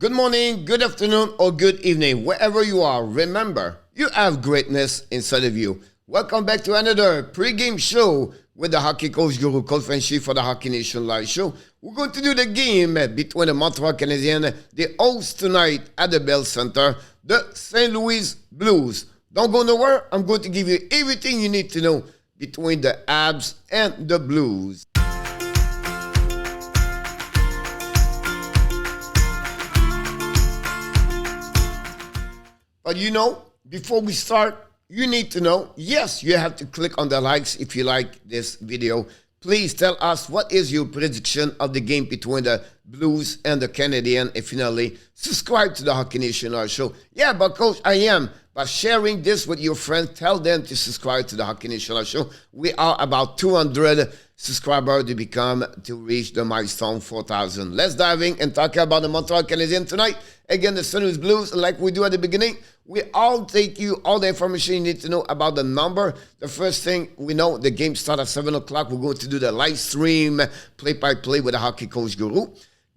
Good morning, good afternoon, or good evening, wherever you are. Remember, you have greatness inside of you. Welcome back to another pregame show with the hockey coach Guru Coach Frenchy for the Hockey Nation Live Show. We're going to do the game between the Montreal Canadiens, the host tonight at the Bell Center, the St. Louis Blues. Don't go nowhere. I'm going to give you everything you need to know between the Abs and the Blues. But you know, before we start, you need to know, yes, you have to click on the likes if you like this video. Please tell us what is your prediction of the game between the Blues and the Canadiens. And finally, subscribe to the Hockey Nation Live Show. Yeah, but Coach, I am. By sharing this with your friends, tell them to subscribe to the Hockey Nation Live Show. We are about 200 subscribers to reach the milestone 4,000. Let's dive in and talk about the Montreal Canadiens tonight. Again, the St. Louis Blues, like we do at the beginning, we all take you all the information you need to know about the number. The first thing we know, the game starts at 7 o'clock. We're going to do the live stream, play-by-play with the hockey coach Guru,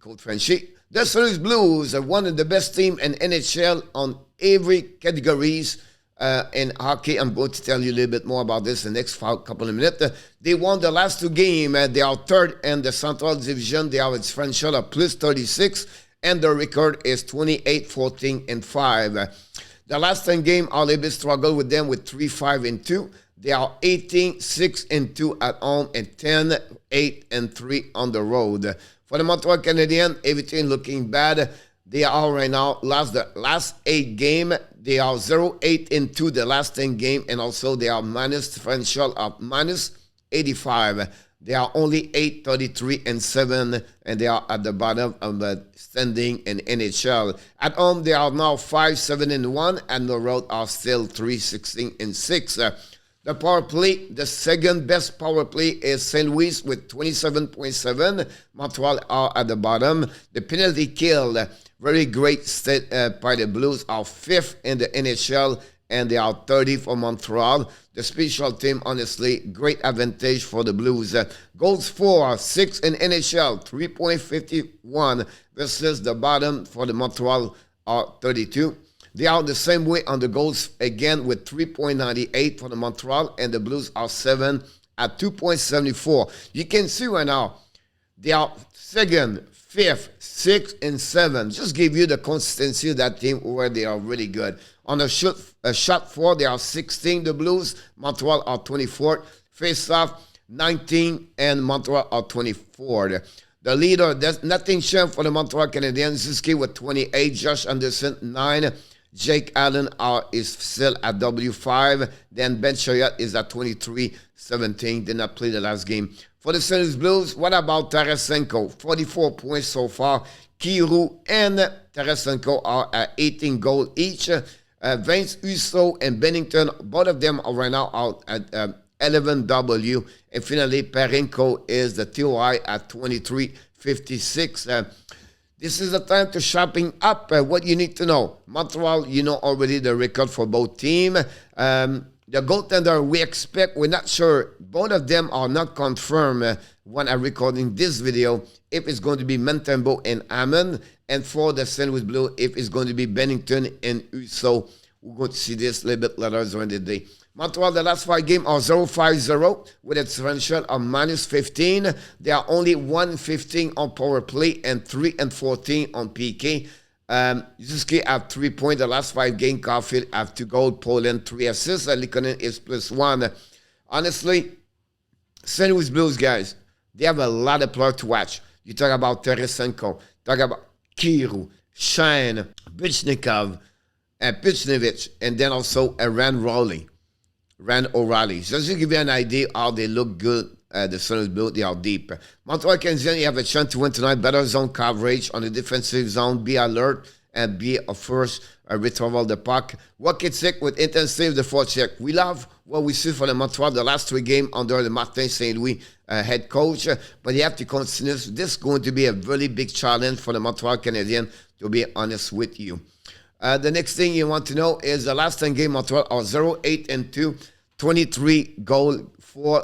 Coach Frenchy. The St. Louis Blues are one of the best teams in NHL on every categories in hockey. I'm going to tell you a little bit more about this in the next couple of minutes. They won the last two games. They are third in the Central Division. They have its differential of plus 36, and their record is 28, 14, and 5. The last 10 games, a little bit struggled with them with 3, 5, and 2. They are 18, 6, and 2 at home, and 10, 8, and 3 on the road. For the Montreal Canadiens, everything looking bad. They are right now, the last 8 games, they are 0, 8, and 2 the last 10 games, and also they are minus differential of minus 85. They are only 8, 33, and 7, and they are at the bottom of the standing in NHL. At home, they are now 5, 7, and 1, and the road are still 3, 16, and 6. The power play, the second best power play is St. Louis with 27.7. Montreal are at the bottom. The penalty kill, very great by the Blues, are 5th in the NHL, and they are 30 for Montreal. The special team, honestly, great advantage for the Blues. Goals for 6 in NHL, 3.51 versus the bottom for the Montreal are 32. They are the same way on the goals again with 3.98 for the Montreal, and the Blues are 7 at 2.74. You can see right now they are 2nd, 5th, 6th, and 7. Just give you the consistency of that team where they are really good. On the shot for, they are 16, the Blues. Montreal are 24th. Face-off, 19, and Montreal are 24th. The leader, there's nothing shown for the Montreal Canadiens. Ziski with 28, Josh Anderson, 9. Jake Allen is still at W5. Then Ben Chariot is at 23-17. Did not play the last game. For the St. Louis Blues, what about Tarasenko? 44 points so far. Kiru and Tarasenko are at 18 goals each. Vince Uso and Bennington, both of them are right now out at 11W. And finally, Parenko is the TOI at 23.56. This is the time to shopping up what you need to know. Montreal, you know already the record for both teams. The goaltender we expect, we're not sure. Both of them are not confirmed when I'm recording this video. If it's going to be Montembeault and Hammond. And for the St. Louis Blues, if it's going to be Bennington and Uso. We're going to see this a little bit later during the day. Montreal, the last 5 games are 0-5-0 with a differential of minus 15. They are only 1-15 on power play and 3-14 on PK. Yusuke have 3 points the last 5 games. Caulfield have 2 goals. Poland 3 assists. And Likonen is +1. Honestly, St. Louis Blues, guys, they have a lot of players to watch. You talk about Tarasenko, talk about Kiru, Shane, Bichnikov, Pichnevich, and then also Rand O'Reilly. Just to give you an idea how they look good, the St. Louis Blues, they are deep. Montreal Canadiens, you have a chance to win tonight. Better zone coverage on the defensive zone. Be alert and be a first retrieval the puck. Walk it sick with intensity of the forecheck. We love what we see for the Montreal the last 3 games under the Martin St. Louis head coach. But you have to continue. This is going to be a really big challenge for the Montreal Canadiens, to be honest with you. The next thing you want to know is the last 10 games Montreal are 0-8-2, 23 goal,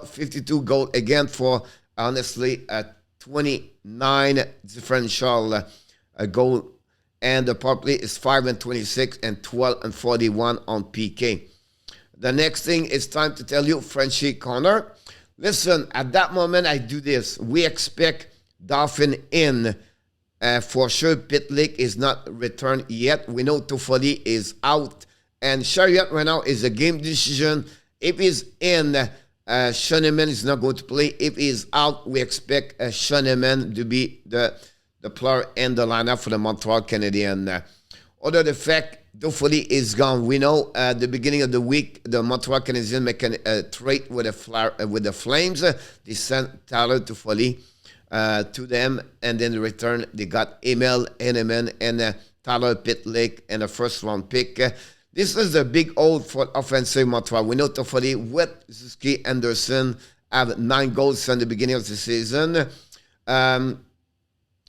52 goal again for, honestly, a 29 differential goal and the power play is 5-26 and 12-41 on PK. The next thing is time to tell you, Frenchie Corner. Listen, at that moment I do this. We expect Dauphin in. For sure, Pitlick is not returned yet. We know Toffoli is out. And Chariot right now is a game decision. If he's in, Schoenemann is not going to play. If he's out, we expect Schoenemann to be the player in the lineup for the Montreal Canadiens. Other the fact, Toffoli is gone. We know at the beginning of the week, the Montreal Canadiens make a trade with the Flames. They sent Tyler Toffoli to them, and then in return, they got Emil Heinemann and Tyler Pitlick and a first-round pick. This is a big hole for offensive Montreal. We know Toffoli with Suzuki Anderson have 9 goals since the beginning of the season.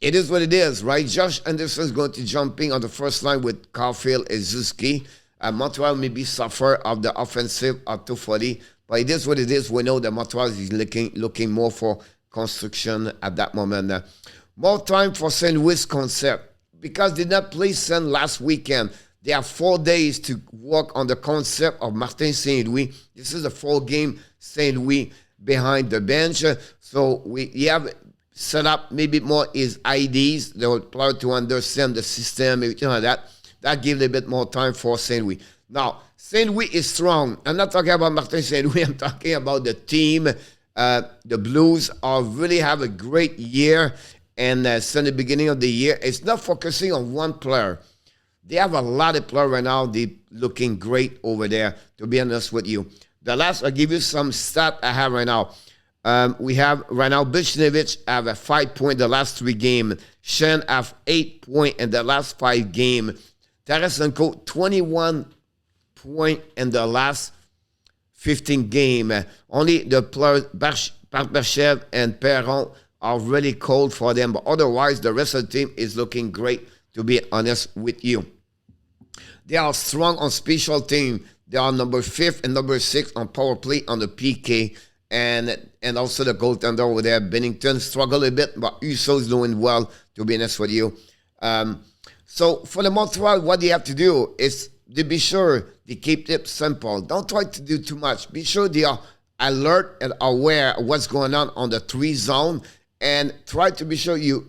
It is what it is, right? Josh Anderson is going to jumping on the first line with Caulfield and Suzuki. Montreal maybe suffer of the offensive of Toffoli, but it is what it is. We know that Montreal is looking more for construction at that moment. More time for St. Louis concept. Because they did not play St. last weekend, they have 4 days to work on the concept of Martin St. Louis. This is a 4-game St. Louis behind the bench. So we have set up maybe more his IDs, the player to understand the system, everything like that. That gives a bit more time for St. Louis. Now, St. Louis is strong. I'm not talking about Martin St. Louis. I'm talking about the team. The Blues really have a great year. And since the beginning of the year, it's not focusing on one player. They have a lot of players right now. They're looking great over there, to be honest with you. I'll give you some stat I have right now. We have right now Buchnevich have a 5 point the last 3 games. Shen have 8 point in the last 5 games. Tarasenko 21 point in the last 15 games. Only the players Barbashev and Perron are really cold for them, but otherwise the rest of the team is looking great, to be honest with you. They are strong on special team. They are number 5 and number 6 on power play on the PK. And also the goaltender over there, Bennington, struggle a bit, but Uso is doing well, to be honest with you. So for the Montreal, what they have to do is to be sure they keep it simple. Don't try to do too much. Be sure they are alert and aware of what's going on the 3 zone, and try to be sure you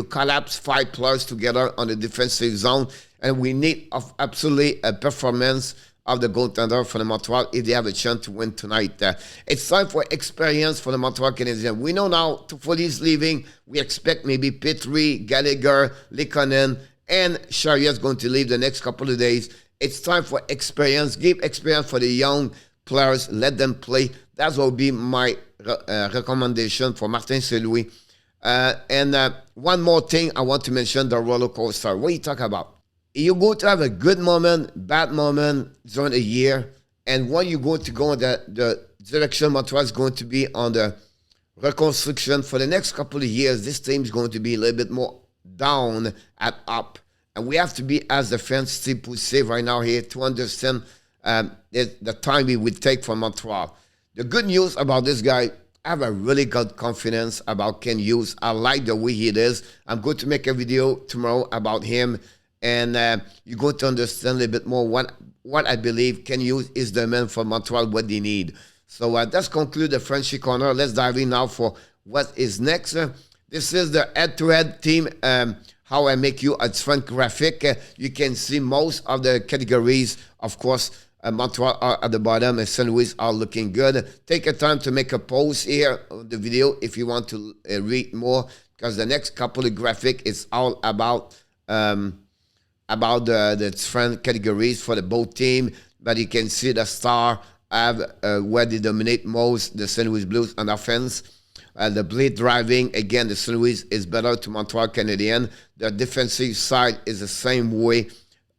collapse 5 players together on the defensive zone. And we need absolutely a performance of the goaltender for the Montreal if they have a chance to win tonight. It's time for experience for the Montreal Canadiens. We know now Toffoli is leaving. We expect maybe Petrie, Gallagher, Lekonen, and Chariot's going to leave the next couple of days. It's time for experience. Give experience for the young players. Let them play. That will be my recommendation for Martin St. Louis. And one more thing I want to mention, the roller coaster. What are you talking about? You're going to have a good moment, bad moment during a year. And when you're going to go in the direction Montreal is going to be on the reconstruction for the next couple of years, this team is going to be a little bit more down and up. And we have to be, as the fans still poussé right now here, to understand the time we would take for Montreal. The good news about this guy, I have a really good confidence about Ken Hughes. I like the way he is. I'm going to make a video tomorrow about him. And you're going to understand a little bit more what I believe Ken Hughes is the man for Montreal, what they need. So let's conclude the Frenchie Corner. Let's dive in now for what is next. This is the head-to-head team, how I make you a different graphic. You can see most of the categories. Of course, Montreal are at the bottom and St. Louis are looking good. Take a time to make a pause here on the video if you want to read more, because the next couple of graphic is all about the different categories for the both team. But you can see the star have where they dominate most, the St. Louis Blues on offense. The blade driving, again, the St. Louis is better to Montreal Canadiens. The defensive side is the same way,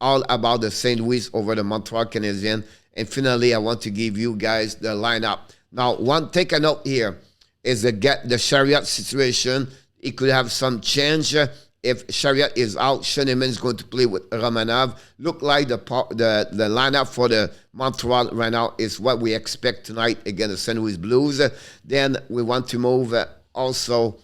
all about the St. Louis over the Montreal Canadiens. And finally, I want to give you guys the lineup. Now, take a note here is the Chariot situation. It could have some change. If Chariot is out, Schoenemann is going to play with Romanov. Look like the lineup for the Montreal right now is what we expect tonight against the St. Louis Blues. Then we want to move also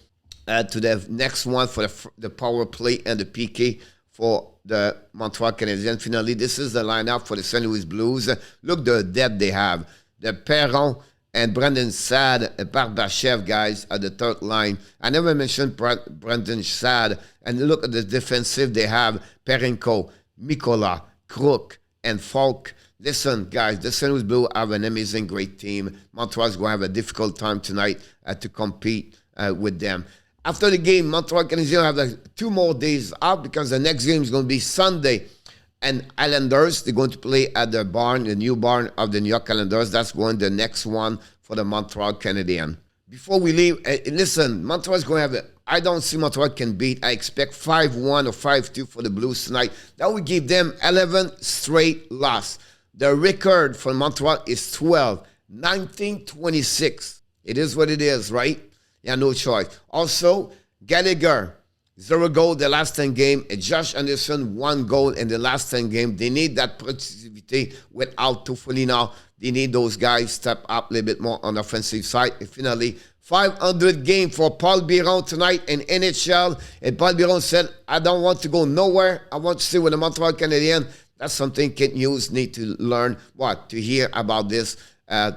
to the next one for the power play and the PK for the Montreal Canadiens. Finally, this is the lineup for the St. Louis Blues. Look the depth they have. The Perron and Brendan Saad and Barbashev, guys, at the third line. I never mentioned Brendan Saad. And look at the defensive they have. Perenko, Mikola, Crook, and Falk. Listen, guys, the St. Louis Blues have an amazing, great team. Montreal's going to have a difficult time tonight to compete with them. After the game, Montreal Canadiens have 2 more days out because the next game is going to be Sunday. And Islanders, they're going to play at the barn, the new barn of the New York Islanders. That's going the next one for the Montreal Canadiens. Before we leave, listen, Montreal's going to have I don't see Montreal can beat. I expect 5-1 or 5-2 for the Blues tonight. That will give them 11 straight losses. The record for Montreal is 12, 19-26. It is what it is, right? Yeah, no choice. Also, Gallagher, 0 goal the last 10 games. Josh Anderson, 1 goal in the last 10 games. They need that productivity without Toffoli now. They need those guys step up a little bit more on the offensive side. And finally, 500 game for Paul Biron tonight in NHL. And Paul Biron said, I don't want to go nowhere. I want to stay with the Montreal Canadiens. That's something Kent Hughes need to learn, to hear about this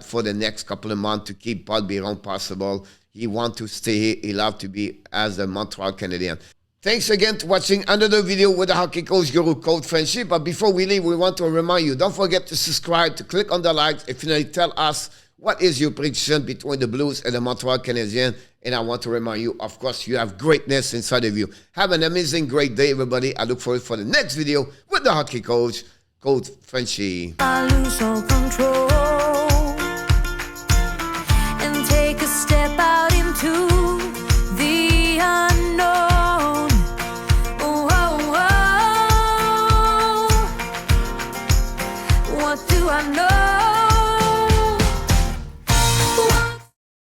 for the next couple of months to keep Paul Biron possible. He want to stay here. He love to be as a Montreal Canadien. Thanks again for watching another video with the Hockey Coach Guru Code Friendship. But before we leave, we want to remind you, don't forget to subscribe, to click on the likes, and finally tell us what is your prediction between the Blues and the Montreal Canadiens. And I want to remind you, of course, you have greatness inside of you. Have an amazing, great day, everybody. I look forward for the next video with the Hockey Coach Code Friendship. I lose all control and take a step out into the unknown. Oh, oh, oh. What do I know?